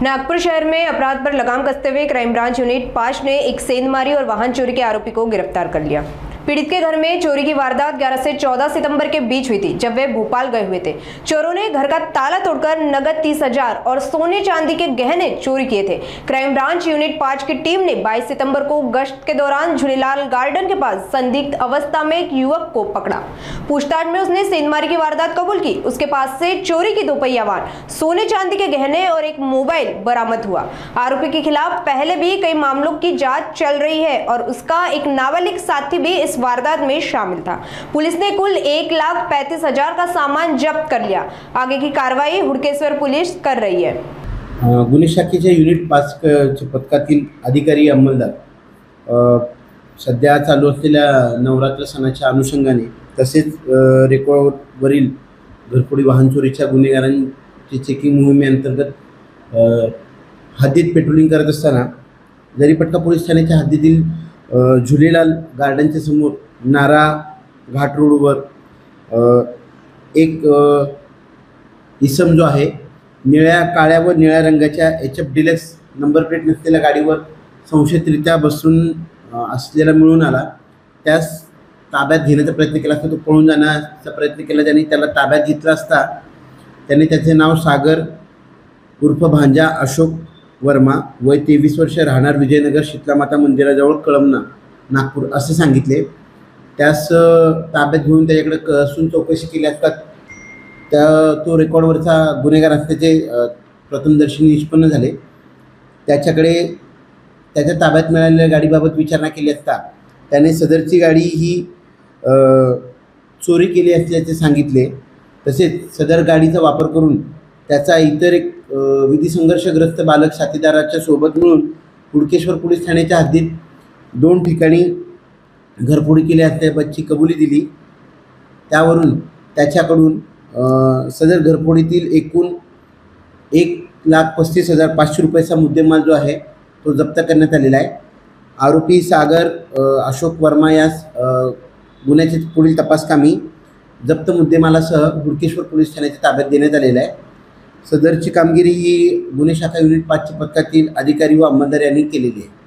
नागपुर शहर में अपराध पर लगाम कसते हुए क्राइम ब्रांच यूनिट 5 ने एक सेंधमारी और वाहन चोरी के आरोपी को गिरफ्तार कर लिया। पीड़ित के घर में चोरी की वारदात 11 से 14 सितंबर के बीच हुई थी, जब वे भोपाल गए हुए थे। चोरों ने घर का ताला तोड़कर नगद 30,000 और सोने चांदी के गहने चोरी किए थे। क्राइम ब्रांच यूनिट 5 की टीम ने 22 सितंबर को गश्त के दौरान झूलेलाल गार्डन के पास संदिग्ध अवस्था में एक युवक को पकड़ा। पूछताछ में उसने सेंधमारी की वारदात कबूल की। उसके पास से चोरी की 2 पहिया वाहन, सोने चांदी के गहने और एक मोबाइल बरामद हुआ। आरोपी के खिलाफ पहले भी कई मामलों की जांच चल रही है और उसका एक नाबालिग साथी भी इस वारदात में शामिल था। पुलिस ने कुल 1,35,000 का सामान जब्त कर लिया। आगे की कार्रवाई हुडकेश्वर पुलिस कर रही है। गुन्हे शाखेच्या युनिट 5 पथकातील अधिकारी अंमलदार सध्या चालू असलेल्या नवरात्र सणाच्या अनुषंगाने तसेच रेकॉर्डवरील घरफोडी वाहन चोरीच्या गुन्हेगारांची चेकिंग मोहिमेअंतर्गत हद्दीत पेट्रोलिंग करत असताना जरीपटका पोलीस ठाण्याच्या हद्दीतील झुलेलाल गार्डनच्या समोर नारा घाट रोडवर एक इसम जो आहे निळ्या काळ्या व निळ्या रंगाच्या HF डिलक्स नंबर प्लेट नसलेल्या गाडीवर संशयितरित्या बसून असलेला मिळून आला। त्यास ताब्यात घेण्याचा प्रयत्न केला असता तो पळून जाण्याचा प्रयत्न केला। ज्यांनी त्याला ताब्यात घेतला असता त्याने त्याचे नाव सागर उर्फ भांजा अशोक वर्मा, वय 23 वर्ष, राहणार विजयनगर, शीतलामाता मंदिराजवळ, कळमना, नागपूर असे सांगितले। त्यास ताब्यात घेऊन त्याच्याकडे कसून चौकशी केली असता तो रेकॉर्डवरचा गुन्हेगार असल्याचे प्रथमदर्शनी निष्पन्न झाले। त्याच्याकडे त्याच्या ताब्यात मिळालेल्या गाडीबाबत विचारणा केली असता त्याने सदरची गाडी ही चोरी केली असल्याचे सांगितले। तसेच सदर गाडीचा वापर करून त्याचा इतर एक विधी संघर्षग्रस्त बालक साथीदाराच्या सोबत मिळून हुडकेश्वर पोलीस ठाण्याच्या हद्दीत 2 ठिकाणी घरफोडी केली असल्याची कबुली दिली। त्यावरून त्याच्याकडून सदर घरफोडीतील एकूण 1,35,500 रुपयाचा मुद्देमाल जो आहे तो जप्त करण्यात आलेला आहे। आरोपी सागर अशोक वर्मा यास गुन्ह्याच्या पुढील तपासकामी जप्त मुद्देमालासह हुडकेश्वर पोलीस ठाण्याच्या ताब्यात देण्यात आलेला आहे। सदरची कामगिरी ही गुन्हे शाखा युनिट 5 पथकातील अधिकारी व अंमलदार यांनी केलेली आहे।